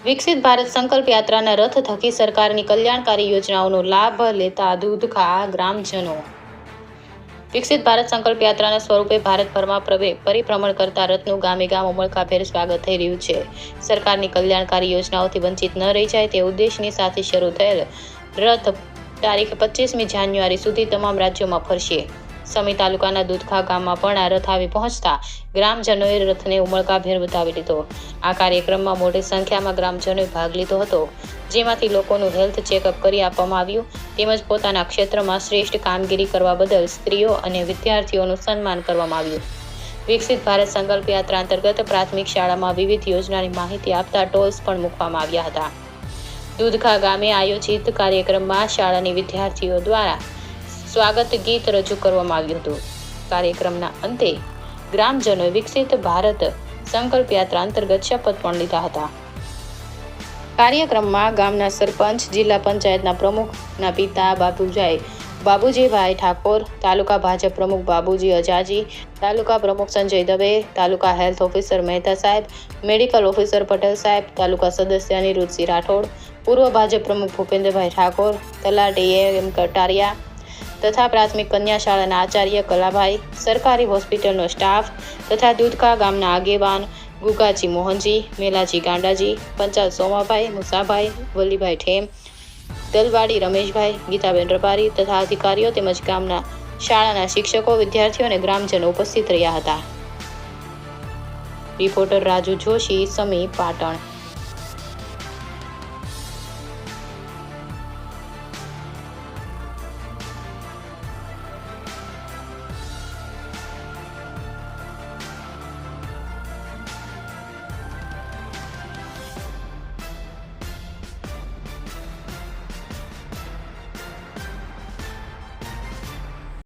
વિકસિત ભારત સંકલ્પ યાત્રાના રથ થકી સરકારની કલ્યાણકારી યોજનાઓનો લાભ લેતા દૂધખા ગ્રામજનો. વિકસિત ભારત સંકલ્પ યાત્રાના સ્વરૂપે ભારતભરમાં પરિભ્રમણ કરતા રથનું ગામે ગામ ઉમળકાભેર સ્વાગત થઈ રહ્યું છે. સરકારની કલ્યાણકારી યોજનાઓથી વંચિત ન રહી જાય તે ઉદ્દેશની સાથે શરૂ થયેલ રથ તારીખ 25મી જાન્યુઆરી સુધી તમામ રાજ્યોમાં ફરશે. સમી તાલુકાના દૂધખા ગામમાં પણ આ રથ આવી પહોંચતા ગ્રામજનોએ રથને ઉમળકાભેર વધાવી લીધો. આ કાર્યક્રમમાં મોટી સંખ્યામાં ગ્રામજનોએ ભાગ લીધો હતો, જેમાંથી લોકોનું હેલ્થ ચેકઅપ કરી આપવામાં આવ્યું, તેમજ પોતાના ક્ષેત્રમાં શ્રેષ્ઠ કામગીરી કરવા બદલ સ્ત્રીઓ અને વિદ્યાર્થીઓનું સન્માન કરવામાં આવ્યું. વિકસિત ભારત સંકલ્પ યાત્રા અંતર્ગત પ્રાથમિક શાળામાં વિવિધ યોજનાની માહિતી આપતા ટોલ્સ પણ મૂકવામાં આવ્યા હતા. દૂધખા ગામે આયોજિત કાર્યક્રમમાં શાળાની વિદ્યાર્થીઓ દ્વારા સ્વાગત ગીત રજૂ કરવામાં આવ્યું હતું. કાર્યક્રમના અંતે ગ્રામજનોએ વિકસિત ભારત સંકલ્પ યાત્રા અંતર્ગત શપથ પણ લીધા હતા. કાર્યક્રમમાં ગામના સરપંચ, જિલ્લા પંચાયતના પ્રમુખના પિતા બાબુજીભાઈ ઠાકોર, તાલુકા ભાજપ પ્રમુખ બાબુજી અજાજી, તાલુકા પ્રમુખ સંજય દવે, તાલુકા હેલ્થ ઓફિસર મહેતા સાહેબ, મેડિકલ ઓફિસર પટેલ સાહેબ, તાલુકા સદસ્ય અનિરુદ્ધસિંહ રાઠોડ, પૂર્વ ભાજપ પ્રમુખ ભૂપેન્દ્રભાઈ ઠાકોર, તલાટી એમ કટારિયા તથા પ્રાથમિક કન્યા શાળાના આચાર્ય કલાભાઈ, સરકારી હોસ્પિટલનો સ્ટાફ તથા દૂધખા ગામના આગેવાન ગુગાજી મોહનજી, મેલાજી ગાંડાજી, પંચાલ સોમાભાઈ, મુસાભાઈ, વલીભાઈ ઠેમ, દલવાડી રમેશભાઈ, ગીતાબેન રબારી તથા અધિકારીઓ તેમજ ગામના શાળાના શિક્ષકો, વિદ્યાર્થીઓ અને ગ્રામજનો ઉપસ્થિત રહ્યા હતા. રિપોર્ટર રાજુ જોશી, સમી, પાટણ.